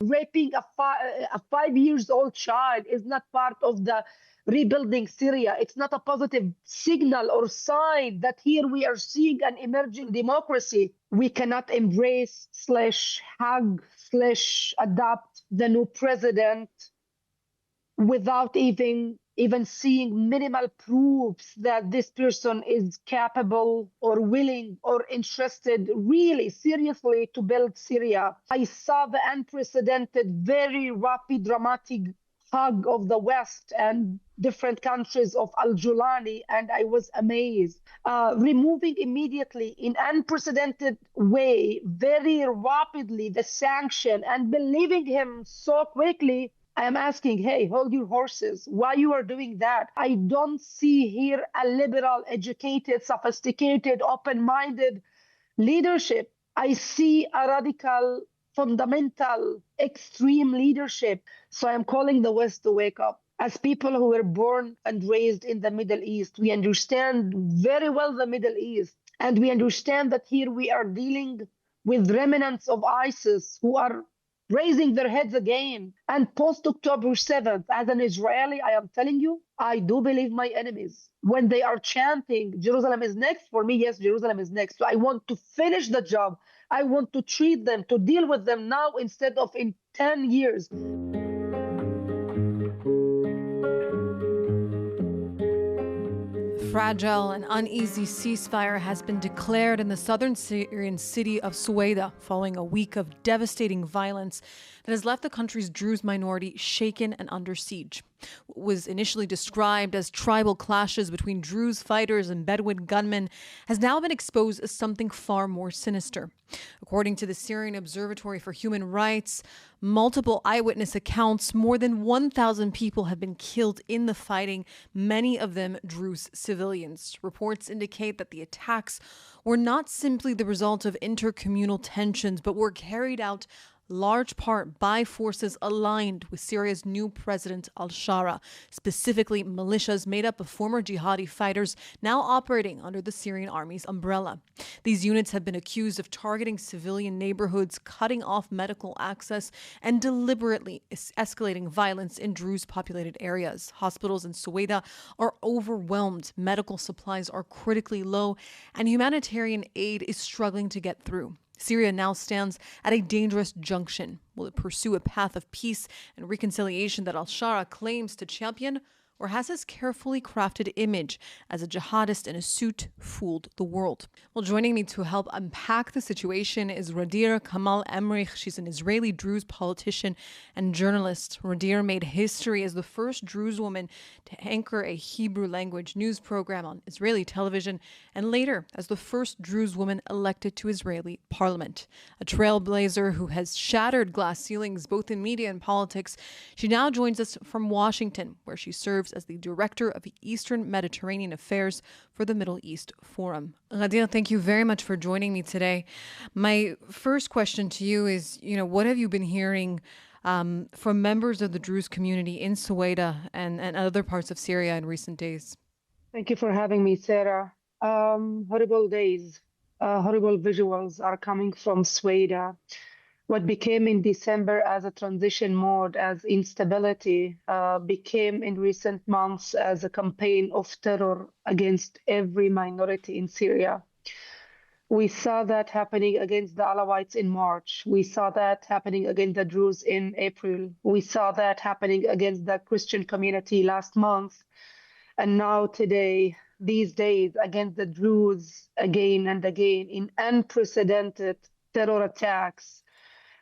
Raping a 5 years old child is not part of the rebuilding Syria. It's not a positive signal or sign that here we are seeing an emerging democracy. We cannot embrace slash hug slash adopt the new president without even seeing minimal proofs that this person is capable or willing or interested really seriously to build Syria. I saw the unprecedented, very rapid, dramatic hug of the West and different countries of Al-Julani, and I was amazed. Removing immediately in unprecedented way, very rapidly, the sanction and believing him so quickly. I am asking, hey, hold your horses. Why you are doing that? I don't see here a liberal, educated, sophisticated, open-minded leadership. I see a radical, fundamental, extreme leadership. So I'm calling the West to wake up. As people who were born and raised in the Middle East, we understand very well the Middle East. And we understand that here we are dealing with remnants of ISIS who are raising their heads again. And post October 7th, as an Israeli, I am telling you, I do believe my enemies. When they are chanting, Jerusalem is next, for me, yes, Jerusalem is next. So I want to finish the job. I want to treat them, to deal with them now instead of in 10 years. Fragile and uneasy ceasefire has been declared in the southern Syrian city of Suwaida following a week of devastating violence that has left the country's Druze minority shaken and under siege. What was initially described as tribal clashes between Druze fighters and Bedouin gunmen has now been exposed as something far more sinister. According to the Syrian Observatory for Human Rights, multiple eyewitness accounts, more than 1,000 people have been killed in the fighting, many of them Druze civilians. Reports indicate that the attacks were not simply the result of intercommunal tensions, but were carried out large part by forces aligned with Syria's new president al-Shara, specifically militias made up of former jihadi fighters now operating under the Syrian army's umbrella. These units have been accused of targeting civilian neighborhoods, cutting off medical access, and deliberately escalating violence in Druze-populated areas. Hospitals in Suwaida are overwhelmed, medical supplies are critically low, and humanitarian aid is struggling to get through. Syria now stands at a dangerous junction. Will it pursue a path of peace and reconciliation that al-Shara claims to champion, or has his carefully crafted image as a jihadist in a suit fooled the world? Well, joining me to help unpack the situation is Gadeer Kamal-Mreeh. She's an Israeli Druze politician and journalist. Gadeer made history as the first Druze woman to anchor a Hebrew language news program on Israeli television, and later as the first Druze woman elected to Israeli parliament. A trailblazer who has shattered glass ceilings both in media and politics, she now joins us from Washington, where she serves as the Director of Eastern Mediterranean Affairs for the Middle East Forum. Gadeer, thank you very much for joining me today. My first question to you is, what have you been hearing from members of the Druze community in Suwaida and other parts of Syria in recent days? Thank you for having me, Sarah. Horrible days, horrible visuals are coming from Suwaida. What became in December as a transition mode, as instability, became in recent months as a campaign of terror against every minority in Syria. We saw that happening against the Alawites in March. We saw that happening against the Druze in April. We saw that happening against the Christian community last month. And now today, these days, against the Druze again and again in unprecedented terror attacks.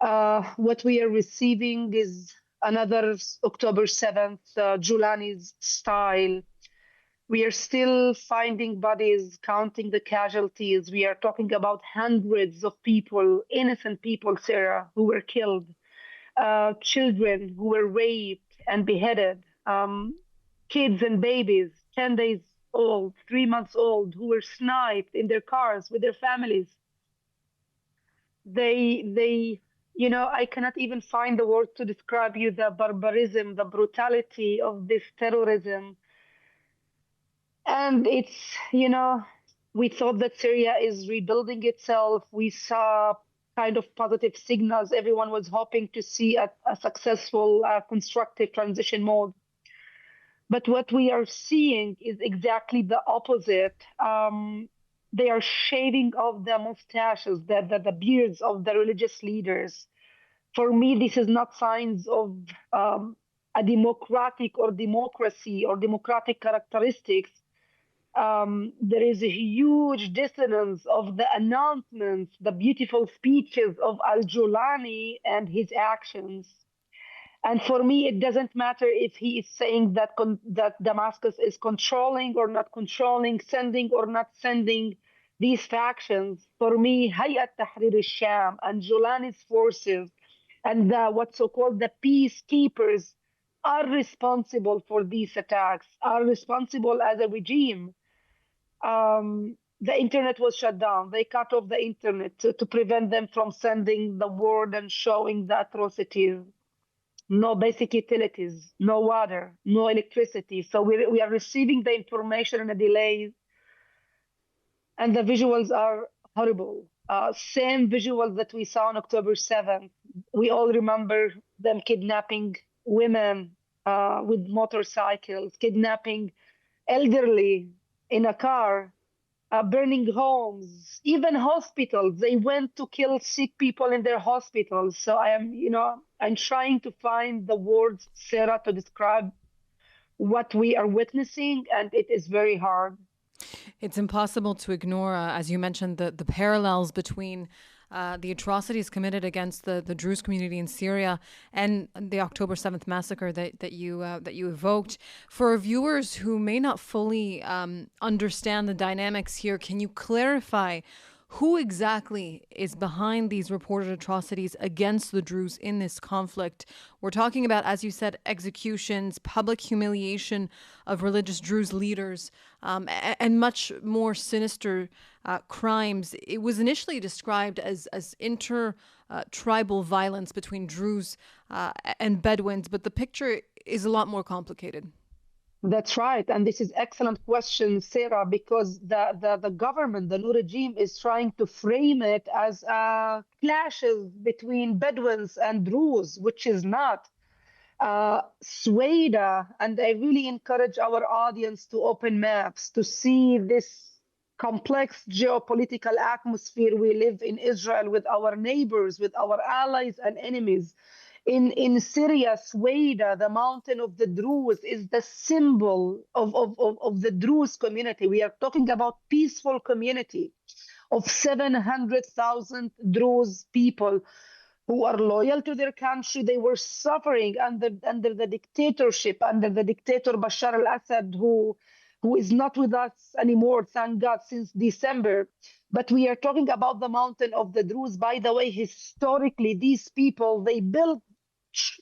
What we are receiving is another October 7th, Julani's style. We are still finding bodies, counting the casualties. We are talking about hundreds of people, innocent people, Sarah, who were killed, children who were raped and beheaded, kids and babies, 10 days old, 3 months old, who were sniped in their cars with their families. I cannot even find the word to describe you the barbarism, the brutality of this terrorism. And it's, we thought that Syria is rebuilding itself. We saw kind of positive signals. Everyone was hoping to see a successful, constructive transition mode. But what we are seeing is exactly the opposite. They are shaving off the mustaches, the beards of the religious leaders. For me, this is not signs of a democratic or democracy or democratic characteristics. There is a huge dissonance of the announcements, the beautiful speeches of al-Julani and his actions. And for me, it doesn't matter if he is saying that that Damascus is controlling or not controlling, sending or not sending these factions. For me, Hayat Tahrir al-Sham and Julani's forces and what's so-called the peacekeepers are responsible for these attacks, are responsible as a regime. The internet was shut down. They cut off the internet to prevent them from sending the word and showing the atrocities. No basic utilities, no water, no electricity. So we are receiving the information in a delay, and the visuals are horrible. Same visuals that we saw on October 7th. We all remember them kidnapping women with motorcycles, kidnapping elderly in a car, burning homes, even hospitals. They went to kill sick people in their hospitals. So I'm trying to find the words, Sarah, to describe what we are witnessing, and it is very hard. It's impossible to ignore, as you mentioned, the parallels between the atrocities committed against the Druze community in Syria and the October 7th massacre that you evoked. For viewers who may not fully understand the dynamics here, can you clarify who exactly is behind these reported atrocities against the Druze in this conflict? We're talking about, as you said, executions, public humiliation of religious Druze leaders, and much more sinister crimes. It was initially described as inter-tribal violence between Druze and Bedouins, but the picture is a lot more complicated. That's right. And this is excellent question, Sarah, because the government, the new regime, is trying to frame it as clashes between Bedouins and Druze, which is not. Sweda, and I really encourage our audience to open maps to see this complex geopolitical atmosphere we live in Israel with our neighbors, with our allies and enemies. In Syria, Sweda, the mountain of the Druze, is the symbol of the Druze community. We are talking about peaceful community of 700,000 Druze people who are loyal to their country. They were suffering under the dictatorship, under the dictator Bashar al-Assad, who is not with us anymore, thank God, since December. But we are talking about the mountain of the Druze. By the way, historically, these people, they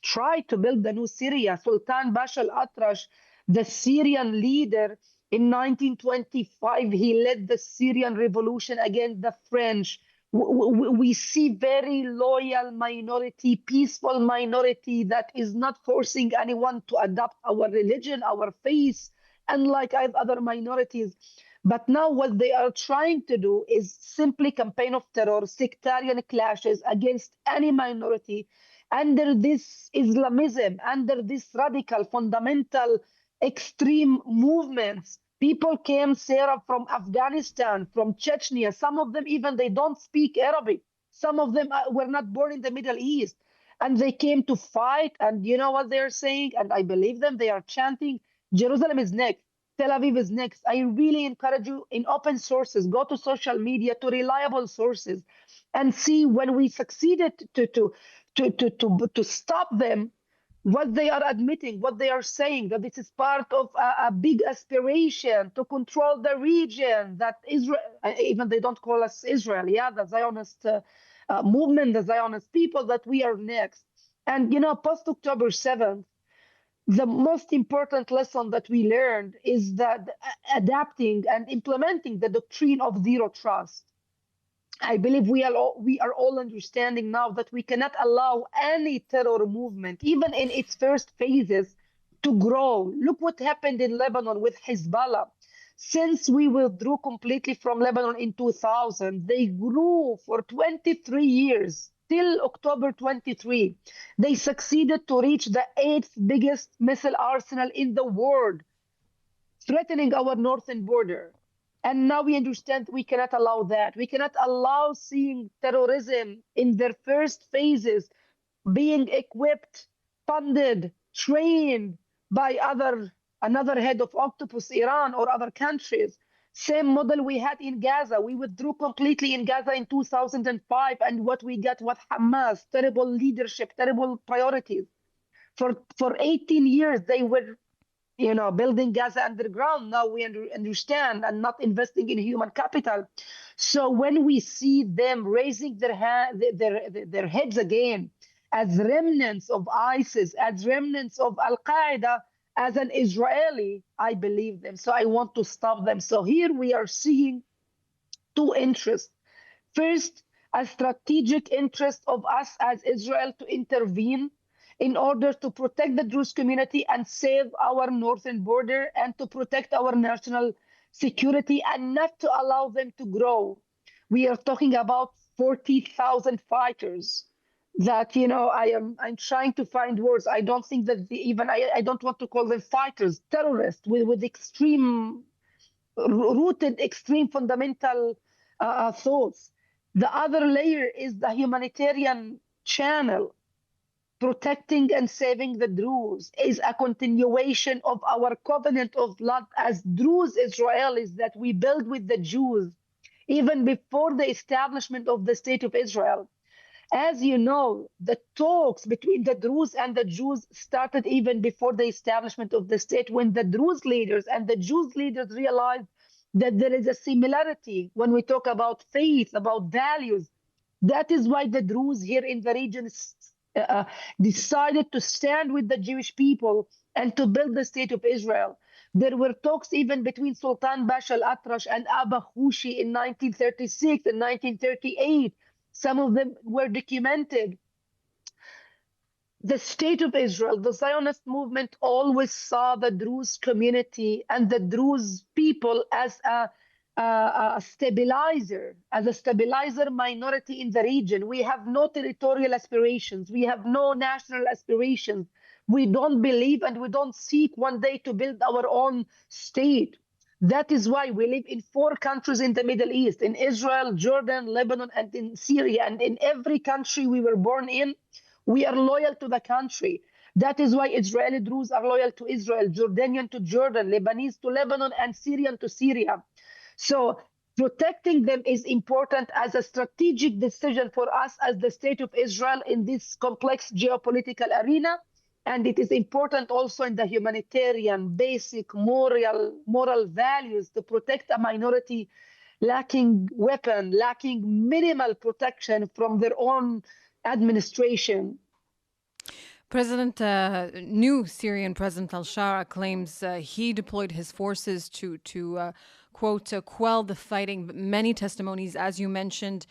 tried to build the new Syria. Sultan Bashar al-Atrash, the Syrian leader, in 1925, he led the Syrian revolution against the French. We see very loyal minority, peaceful minority that is not forcing anyone to adopt our religion, our faith, unlike other minorities. But now what they are trying to do is simply campaign of terror, sectarian clashes against any minority under this Islamism, under this radical, fundamental, extreme movements. People came, Sarah, from Afghanistan, from Chechnya. Some of them even, they don't speak Arabic. Some of them were not born in the Middle East. And they came to fight. And you know what they're saying? And I believe them. They are chanting, Jerusalem is next. Tel Aviv is next. I really encourage you, in open sources, go to social media, to reliable sources, and see when we succeeded to stop them, what they are admitting, what they are saying, that this is part of a big aspiration to control the region, that Israel, even they don't call us Israel, yeah, the Zionist movement, the Zionist people, that we are next. And, post October 7th, the most important lesson that we learned is that adapting and implementing the doctrine of zero trust. I believe we are all understanding now that we cannot allow any terror movement, even in its first phases, to grow. Look what happened in Lebanon with Hezbollah. Since we withdrew completely from Lebanon in 2000, they grew for 23 years till October 23. They succeeded to reach the eighth biggest missile arsenal in the world, threatening our northern border. And now we understand we cannot allow that. We cannot allow seeing terrorism in their first phases being equipped, funded, trained by another head of octopus, Iran or other countries. Same model we had in Gaza. We withdrew completely in Gaza in 2005, and what we got was Hamas, terrible leadership, terrible priorities. For 18 years, they were building Gaza underground. Now we understand, and not investing in human capital. So when we see them raising their heads again as remnants of ISIS, as remnants of Al Qaeda, as an Israeli, I believe them. So I want to stop them. So here we are seeing two interests. First, a strategic interest of us as Israel to intervene in order to protect the Druze community and save our northern border and to protect our national security and not to allow them to grow. We are talking about 40,000 fighters that, I'm trying to find words. I don't think that I don't want to call them fighters, terrorists with extreme, rooted extreme fundamental thoughts. The other layer is the humanitarian channel. Protecting and saving the Druze is a continuation of our covenant of blood as Druze Israelis that we built with the Jews even before the establishment of the State of Israel. As you know, the talks between the Druze and the Jews started even before the establishment of the state, when the Druze leaders and the Jews leaders realized that there is a similarity when we talk about faith, about values. That is why the Druze here in the region decided to stand with the Jewish people and to build the state of Israel. There were talks even between Sultan Bashar al-Atrash and Abba Khushi in 1936 and 1938. Some of them were documented. The state of Israel, the Zionist movement, always saw the Druze community and the Druze people as a stabilizer, minority in the region. We have no territorial aspirations. We have no national aspirations. We don't believe and we don't seek one day to build our own state. That is why we live in 4 countries in the Middle East, in Israel, Jordan, Lebanon, and in Syria. And in every country we were born in, we are loyal to the country. That is why Israeli Druze are loyal to Israel, Jordanian to Jordan, Lebanese to Lebanon, and Syrian to Syria. So protecting them is important as a strategic decision for us as the state of Israel in this complex geopolitical arena. And it is important also in the humanitarian, basic moral values to protect a minority lacking weapon, lacking minimal protection from their own administration. New Syrian President al-Shara claims he deployed his forces to quote, quell the fighting. Many testimonies, as you mentioned,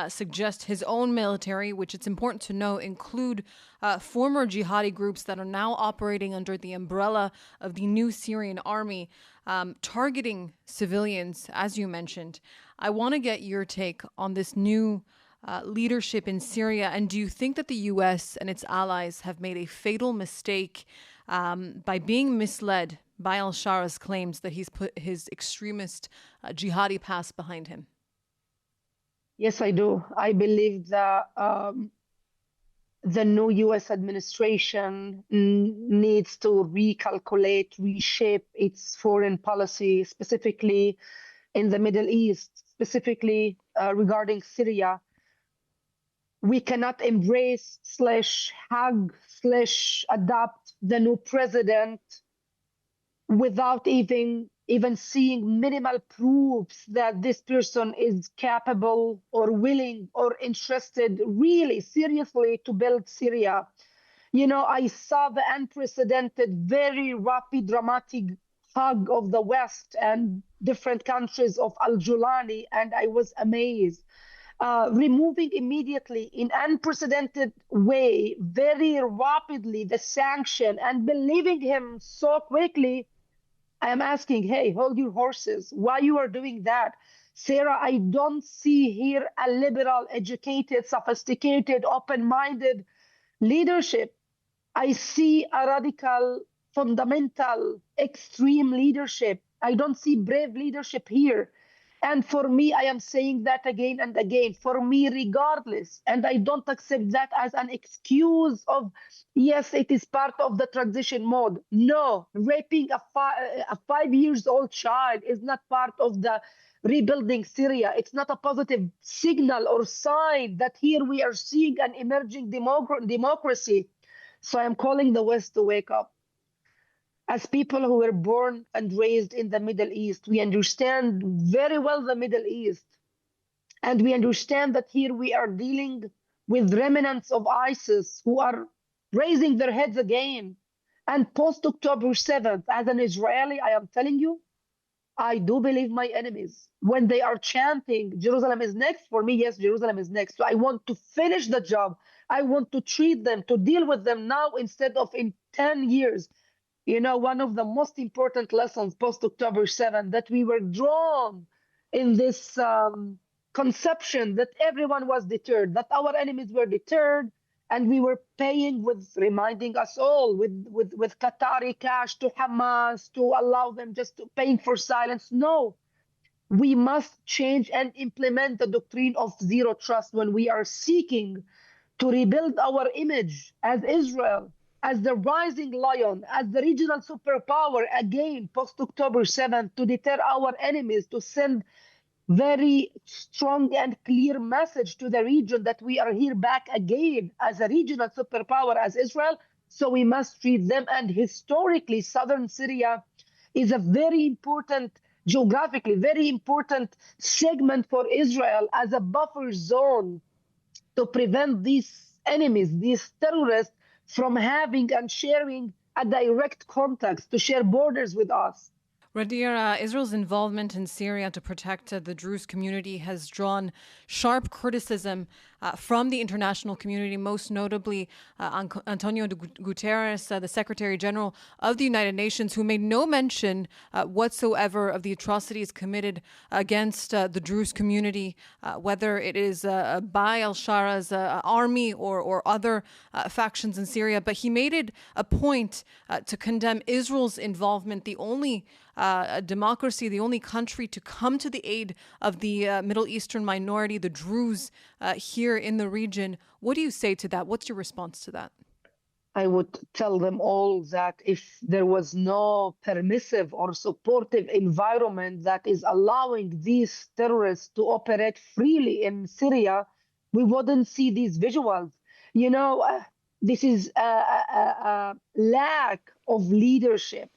suggest his own military, which it's important to know, include former jihadi groups that are now operating under the umbrella of the new Syrian army, targeting civilians, as you mentioned. I want to get your take on this new leadership in Syria. And do you think that the U.S. and its allies have made a fatal mistake by being misled by al-Shara's claims that he's put his extremist jihadi past behind him? Yes, I do. I believe that the new U.S. administration needs to recalculate, reshape its foreign policy, specifically in the Middle East, specifically regarding Syria. We cannot embrace / hug / adopt the new president without even seeing minimal proofs that this person is capable or willing or interested really seriously to build Syria. I saw the unprecedented, very rapid, dramatic hug of the West and different countries of al-Julani, and I was amazed. Removing immediately in unprecedented way, very rapidly, the sanction and believing him so quickly I am asking, hey, hold your horses. Why you are doing that? Sarah, I don't see here a liberal, educated, sophisticated, open-minded leadership. I see a radical, fundamental, extreme leadership. I don't see brave leadership here. And for me, I am saying that again and again. For me, regardless, and I don't accept that as an excuse of, yes, it is part of the transition mode. No, raping a 5 years old child is not part of the rebuilding Syria. It's not a positive signal or sign that here we are seeing an emerging democracy. So I'm calling the West to wake up. As people who were born and raised in the Middle East, we understand very well the Middle East. And we understand that here we are dealing with remnants of ISIS who are raising their heads again. And post October 7th, as an Israeli, I am telling you, I do believe my enemies. When they are chanting, Jerusalem is next, for me, yes, Jerusalem is next. So I want to finish the job. I want to treat them, to deal with them now instead of in 10 years. You know, one of the most important lessons post October 7 that we were drawn in this conception that everyone was deterred, that our enemies were deterred, and we were paying with reminding us all with Qatari cash to Hamas to allow them just to paying for silence. No, we must change and implement the doctrine of zero trust when we are seeking to rebuild our image as Israel, as the rising lion, as the regional superpower again post October 7th to deter our enemies, to send very strong and clear message to the region that we are here back again as a regional superpower as Israel. So we must treat them. And historically, southern Syria is a very important, geographically, very important segment for Israel as a buffer zone to prevent these enemies, these terrorists, from having and sharing a direct contact to share borders with us. Gadeer, Israel's involvement in Syria to protect the Druze community has drawn sharp criticism from the international community, most notably Antonio Guterres, the Secretary General of the United Nations, who made no mention whatsoever of the atrocities committed against the Druze community, whether it is by al-Shara's army or other factions in Syria. But he made it a point to condemn Israel's involvement, the only democracy, the only country to come to the aid of the Middle Eastern minority, the Druze, here in the region. What do you say to that? What's your response to that? I would tell them all that if there was no permissive or supportive environment that is allowing these terrorists to operate freely in Syria, we wouldn't see these visuals. You know, this is a lack of leadership.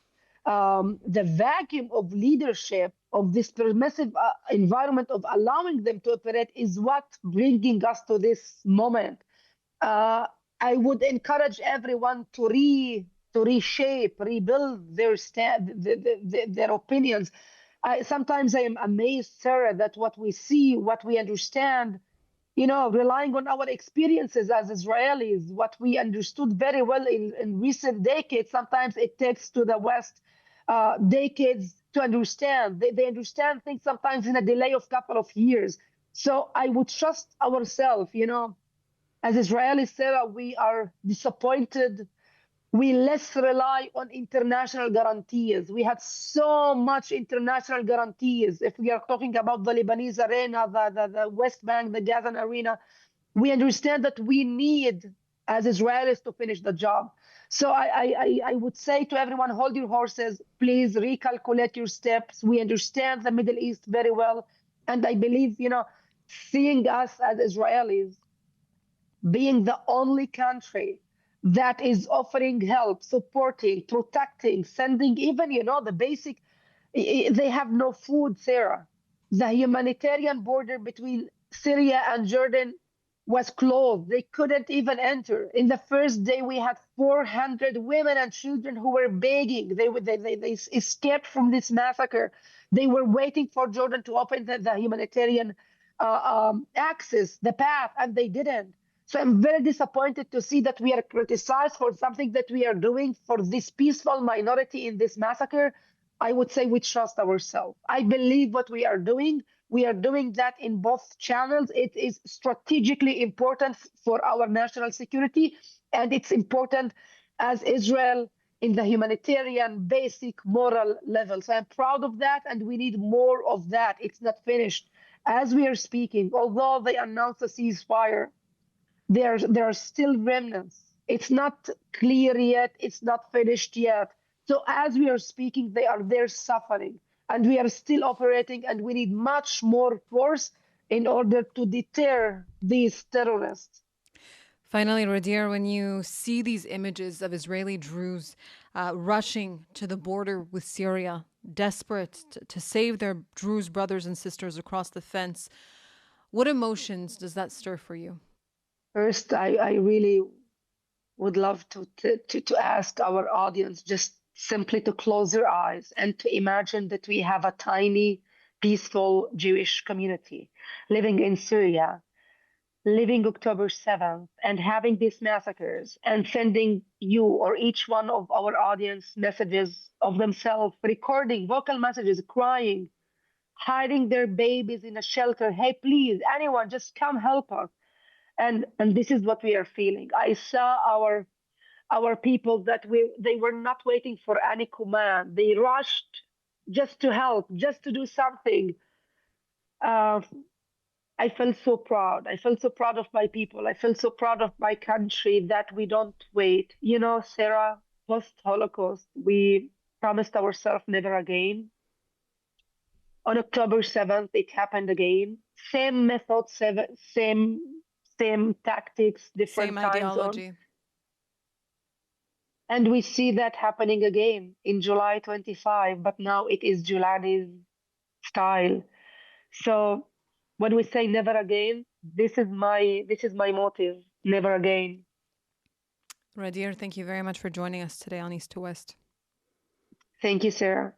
The vacuum of leadership of this permissive environment of allowing them to operate is what bringing us to this moment. Uh, I would encourage everyone to reshape, rebuild their opinions. Sometimes I am amazed, Sarah, that what we see, what we understand, you know, relying on our experiences as Israelis, what we understood very well in recent decades, sometimes it takes to the West decades to understand. They understand things sometimes in a delay of a couple of years. So I would trust ourselves, you know, as Israelis, Sarah, we are disappointed. We less rely on international guarantees. We had so much international guarantees. If we are talking about the Lebanese arena, the West Bank, the Gaza arena, we understand that we need, as Israelis, to finish the job. So I would say to everyone, hold your horses. Please recalculate your steps. We understand the Middle East very well. And I believe, you know, seeing us as Israelis, being the only country that is offering help, supporting, protecting, sending even, you know, the basic, they have no food, Sarah. The humanitarian border between Syria and Jordan was closed. They couldn't even enter. In the first day, we had 400 women and children who were begging. They escaped from this massacre. They were waiting for Jordan to open the humanitarian access, the path, and they didn't. So I'm very disappointed to see that we are criticized for something that we are doing for this peaceful minority in this massacre. I would say we trust ourselves. I believe what we are doing that in both channels. It is strategically important for our national security, and it's important as Israel in the humanitarian, basic moral level. So I'm proud of that, and we need more of that. It's not finished. As we are speaking, although they announced a ceasefire, there are still remnants. It's not clear yet. It's not finished yet. So as we are speaking, they are there suffering, and we are still operating, and we need much more force in order to deter these terrorists. Finally, Gadeer, when you see these images of Israeli Druze rushing to the border with Syria, desperate to save their Druze brothers and sisters across the fence, what emotions does that stir for you? First, I really would love to ask our audience just simply to close their eyes and to imagine that we have a tiny, peaceful Jewish community living in Syria, living October 7th, and having these massacres and sending you or each one of our audience messages of themselves, recording vocal messages, crying, hiding their babies in a shelter. Hey, please, anyone, just come help us. And this is what we are feeling. I saw our people that they were not waiting for any command. They rushed just to help, just to do something. Uh, I felt so proud. I felt so proud of my people. I felt so proud of my country that we don't wait. You know, Sarah, post Holocaust, we promised ourselves never again. On October 7th, it happened again. Same method, same tactics, Same different time zone. ideology. And we see that happening again in July 25, but now it is Julani's style. So when we say never again, this is my motive, never again. Gadeer, thank you very much for joining us today on East to West. Thank you, Sarah.